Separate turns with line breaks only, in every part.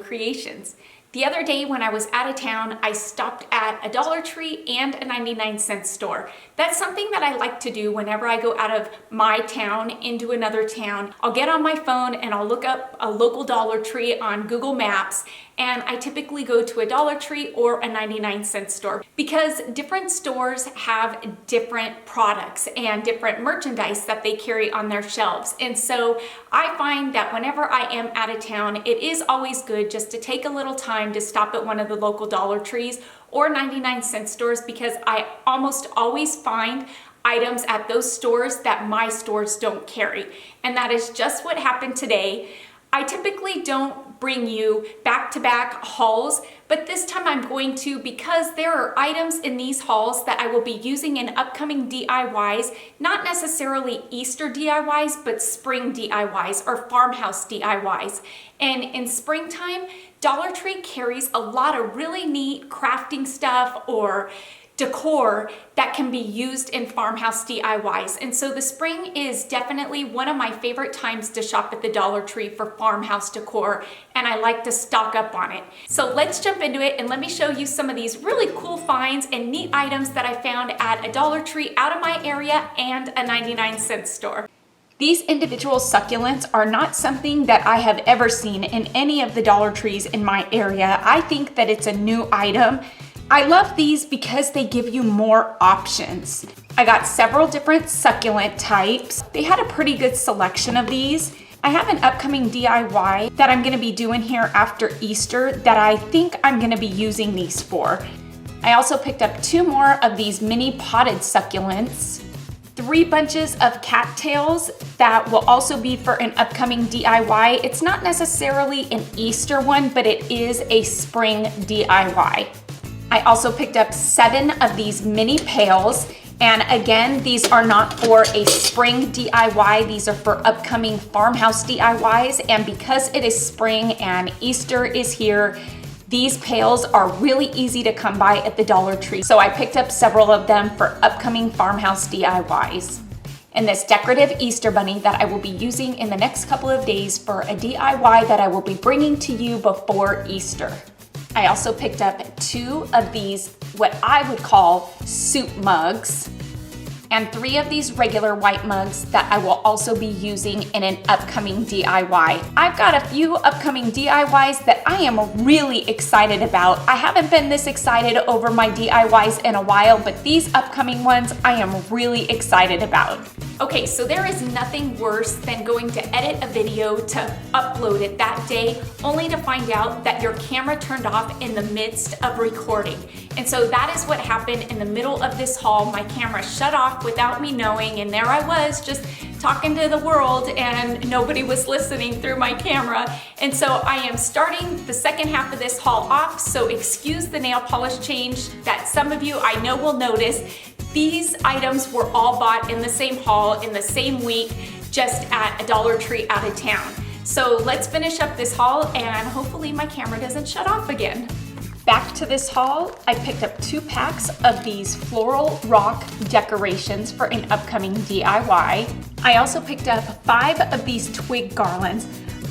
creations. The other day when I was out of town, I stopped at a Dollar Tree and a 99-cent store. That's something that I like to do whenever I go out of my town into another town. I'll get on my phone and I'll look up a local Dollar Tree on Google Maps, and I typically go to a Dollar Tree or a 99-cent store because different stores have different products and different merchandise that they carry on their shelves. And so I find that whenever I am out of town, it is always good just to take a little time to stop at one of the local Dollar Trees or 99-cent stores, because I almost always find items at those stores that my stores don't carry. And that is just what happened today. I typically don't bring you back-to-back hauls, but this time I'm going to, because there are items in these hauls that I will be using in upcoming DIYs, not necessarily Easter DIYs, but spring DIYs or farmhouse DIYs. And in springtime, Dollar Tree carries a lot of really neat crafting stuff or decor that can be used in farmhouse DIYs. And so the spring is definitely one of my favorite times to shop at the Dollar Tree for farmhouse decor, and I like to stock up on it. So let's jump into it and let me show you some of these really cool finds and neat items that I found at a Dollar Tree out of my area and a 99-cent store. These individual succulents are not something that I have ever seen in any of the Dollar Trees in my area. I think that it's a new item. I love these because they give you more options. I got several different succulent types. They had a pretty good selection of these. I have an upcoming DIY that I'm gonna be doing here after Easter that I think I'm gonna be using these for. I also picked up 2 more of these mini potted succulents, 3 bunches of cattails that will also be for an upcoming DIY. It's not necessarily an Easter one, but it is a spring DIY. I also picked up 7 of these mini pails, and again, these are not for a spring DIY, these are for upcoming farmhouse DIYs, and because it is spring and Easter is here, these pails are really easy to come by at the Dollar Tree, so I picked up several of them for upcoming farmhouse DIYs. And this decorative Easter bunny that I will be using in the next couple of days for a DIY that I will be bringing to you before Easter. I also picked up 2 of these, what I would call soup mugs, and 3 of these regular white mugs that I will also be using in an upcoming DIY. I've got a few upcoming DIYs that I am really excited about. I haven't been this excited over my DIYs in a while, but these upcoming ones I am really excited about. Okay, so there is nothing worse than going to edit a video to upload it that day, only to find out that your camera turned off in the midst of recording. And so that is what happened in the middle of this haul. My camera shut off without me knowing, and there I was just talking to the world and nobody was listening through my camera. And so I am starting the second half of this haul off, so excuse the nail polish change that some of you I know will notice. These items were all bought in the same haul in the same week, just at a Dollar Tree out of town. So let's finish up this haul and hopefully my camera doesn't shut off again. Back to this haul, I picked up 2 packs of these floral rock decorations for an upcoming DIY. I also picked up 5 of these twig garlands.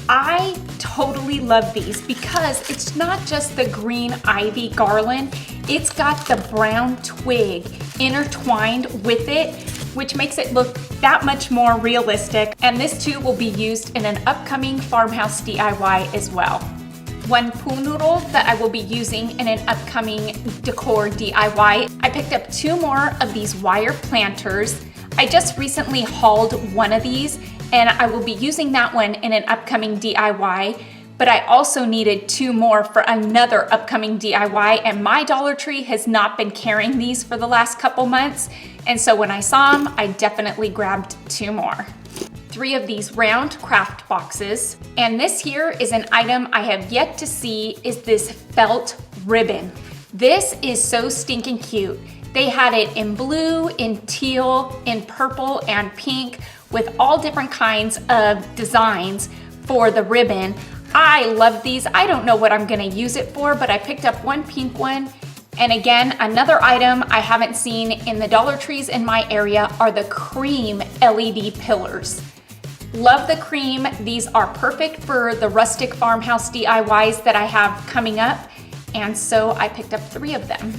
I totally love these because it's not just the green ivy garland, it's got the brown twig intertwined with it, which makes it look that much more realistic. And this too will be used in an upcoming farmhouse DIY as well. One pool noodle that I will be using in an upcoming decor DIY. I picked up 2 more of these wire planters. I just recently hauled one of these and I will be using that one in an upcoming DIY, but I also needed 2 more for another upcoming DIY, and my Dollar Tree has not been carrying these for the last couple months, and so when I saw them, I definitely grabbed 2 more. 3 of these round craft boxes, and this here is an item I have yet to see, is this felt ribbon. This is so stinking cute. They had it in blue, in teal, in purple, and pink, with all different kinds of designs for the ribbon. I love these. I don't know what I'm gonna use it for, but I picked up 1 pink one. And again, another item I haven't seen in the Dollar Trees in my area are the cream LED pillars. Love the cream. These are perfect for the rustic farmhouse DIYs that I have coming up, and so I picked up 3 of them.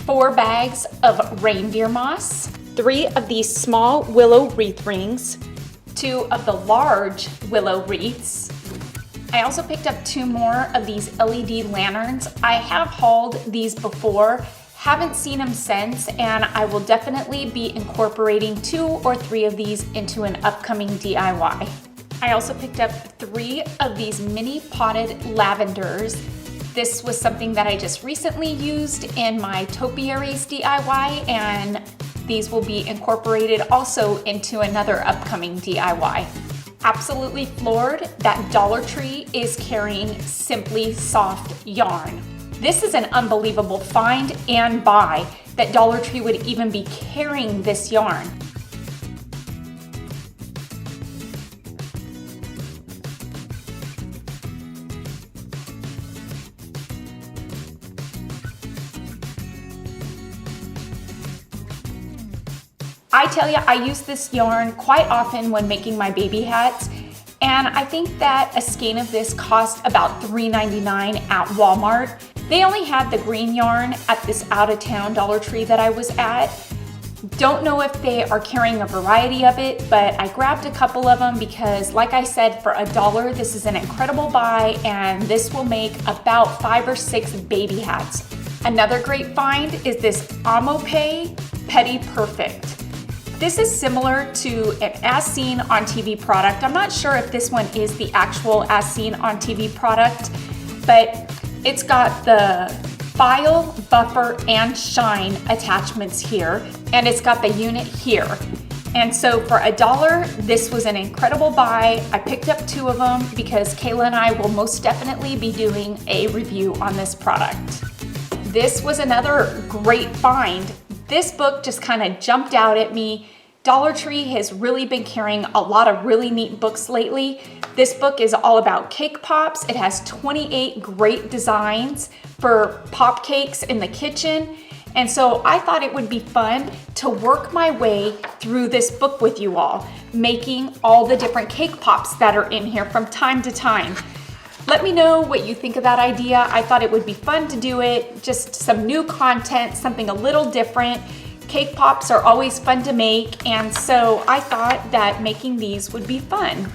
4 bags of reindeer moss, 3 of these small willow wreath rings, 2 of the large willow wreaths. I also picked up 2 more of these LED lanterns. I have hauled these before, haven't seen them since, and I will definitely be incorporating 2 or 3 of these into an upcoming DIY. I also picked up 3 of these mini potted lavenders. This was something that I just recently used in my topiaries DIY, and these will be incorporated also into another upcoming DIY. Absolutely floored that Dollar Tree is carrying Simply Soft yarn. This is an unbelievable find and buy that Dollar Tree would even be carrying this yarn. I tell you, I use this yarn quite often when making my baby hats, and I think that a skein of this cost about $3.99 at Walmart. They only had the green yarn at this out-of-town Dollar Tree that I was at. Don't know if they are carrying a variety of it, but I grabbed a couple of them because, like I said, for $1, this is an incredible buy, and this will make about 5 or 6 baby hats. Another great find is this Amope Petty Perfect. This is similar to an As Seen on TV product. I'm not sure if this one is the actual As Seen on TV product, but it's got the file, buffer, and shine attachments here, and it's got the unit here. And so for $1, this was an incredible buy. I picked up 2 of them because Kayla and I will most definitely be doing a review on this product. This was another great find. This book just kind of jumped out at me. Dollar Tree has really been carrying a lot of really neat books lately. This book is all about cake pops. It has 28 great designs for pop cakes in the kitchen. And so I thought it would be fun to work my way through this book with you all, making all the different cake pops that are in here from time to time. Let me know what you think of that idea. I thought it would be fun to do it, just some new content, something a little different. Cake pops are always fun to make, and so I thought that making these would be fun.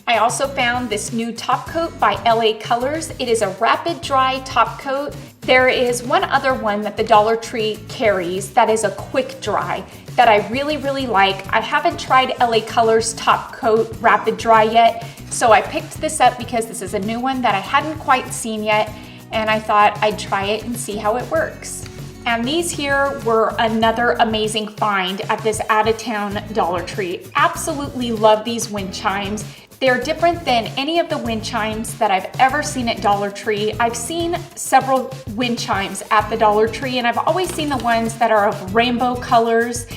I also found this new top coat by LA Colors. It is a rapid dry top coat. There is one other one that the Dollar Tree carries that is a quick dry that I really, really like. I haven't tried LA Colors top coat rapid dry yet, so I picked this up because this is a new one that I hadn't quite seen yet, and I thought I'd try it and see how it works. And these here were another amazing find at this out-of-town Dollar Tree. Absolutely love these wind chimes. They're different than any of the wind chimes that I've ever seen at Dollar Tree. I've seen several wind chimes at the Dollar Tree, and I've always seen the ones that are of rainbow colors.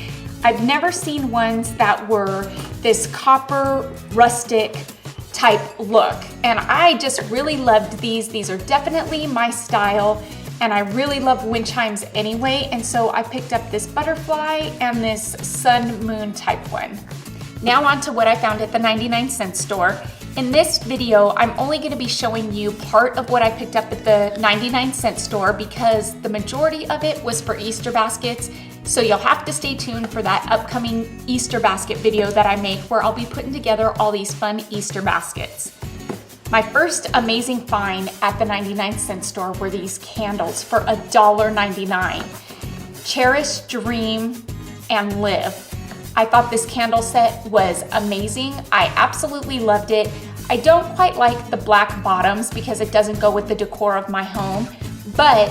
I've never seen ones that were this copper rustic type look, and I just really loved these. These are definitely my style, and I really love wind chimes anyway, and so I picked up this butterfly and this sun moon type one. Now on to what I found at the 99-cent store. In this video, I'm only going to be showing you part of what I picked up at the 99-cent store because the majority of it was for Easter baskets, so you'll have to stay tuned for that upcoming Easter basket video that I make where I'll be putting together all these fun Easter baskets. My first amazing find at the 99-cent store were these candles for $1.99. Cherish, Dream, and Live. I thought this candle set was amazing. I absolutely loved it. I don't quite like the black bottoms because it doesn't go with the decor of my home, but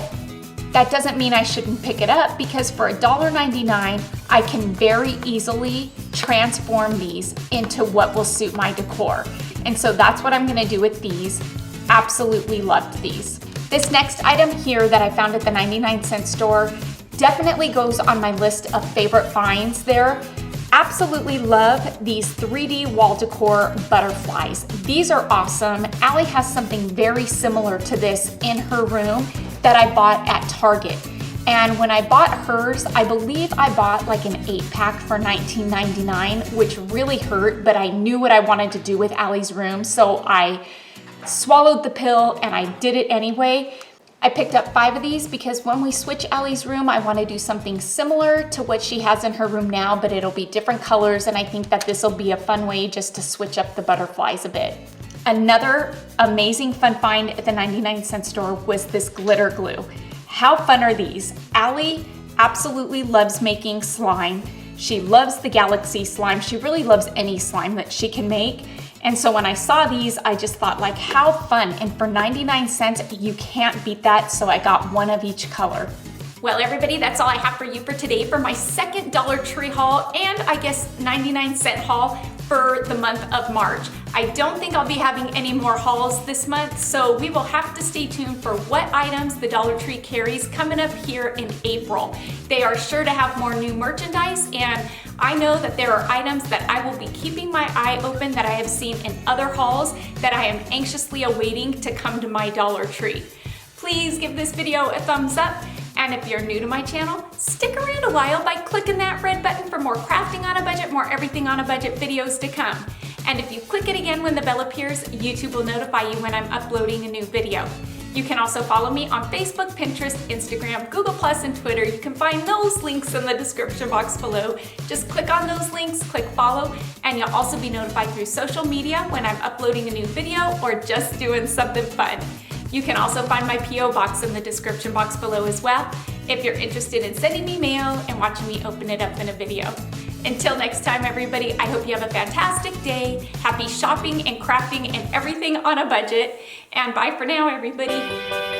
that doesn't mean I shouldn't pick it up because for $1.99, I can very easily transform these into what will suit my decor. And so that's what I'm gonna do with these. Absolutely loved these. This next item here that I found at the 99-cent store definitely goes on my list of favorite finds there. Absolutely love these 3D wall decor butterflies. These are awesome. Allie has something very similar to this in her room that I bought at Target. And when I bought hers, I believe I bought like an 8-pack for $19.99, which really hurt, but I knew what I wanted to do with Allie's room, so I swallowed the pill and I did it anyway. I picked up 5 of these because when we switch Allie's room, I want to do something similar to what she has in her room now, but it'll be different colors, and I think that this will be a fun way just to switch up the butterflies a bit. Another amazing fun find at the 99-cent store was this glitter glue. How fun are these? Allie absolutely loves making slime. She loves the galaxy slime. She really loves any slime that she can make. And so when I saw these, I just thought like, how fun. And for 99 cents, you can't beat that. So I got 1 of each color. Well, everybody, that's all I have for you for today for my second Dollar Tree haul and I guess 99-cent haul for the month of March. I don't think I'll be having any more hauls this month, so we will have to stay tuned for what items the Dollar Tree carries coming up here in April. They are sure to have more new merchandise, and I know that there are items that I will be keeping my eye open that I have seen in other hauls that I am anxiously awaiting to come to my Dollar Tree. Please give this video a thumbs up. And if you're new to my channel, stick around a while by clicking that red button for more crafting on a budget, more everything on a budget videos to come. And if you click it again when the bell appears, YouTube will notify you when I'm uploading a new video. You can also follow me on Facebook, Pinterest, Instagram, Google+, and Twitter. You can find those links in the description box below. Just click on those links, click follow, and you'll also be notified through social media when I'm uploading a new video or just doing something fun. You can also find my P.O. box in the description box below as well if you're interested in sending me mail and watching me open it up in a video. Until next time, everybody, I hope you have a fantastic day. Happy shopping and crafting and everything on a budget. And bye for now, everybody.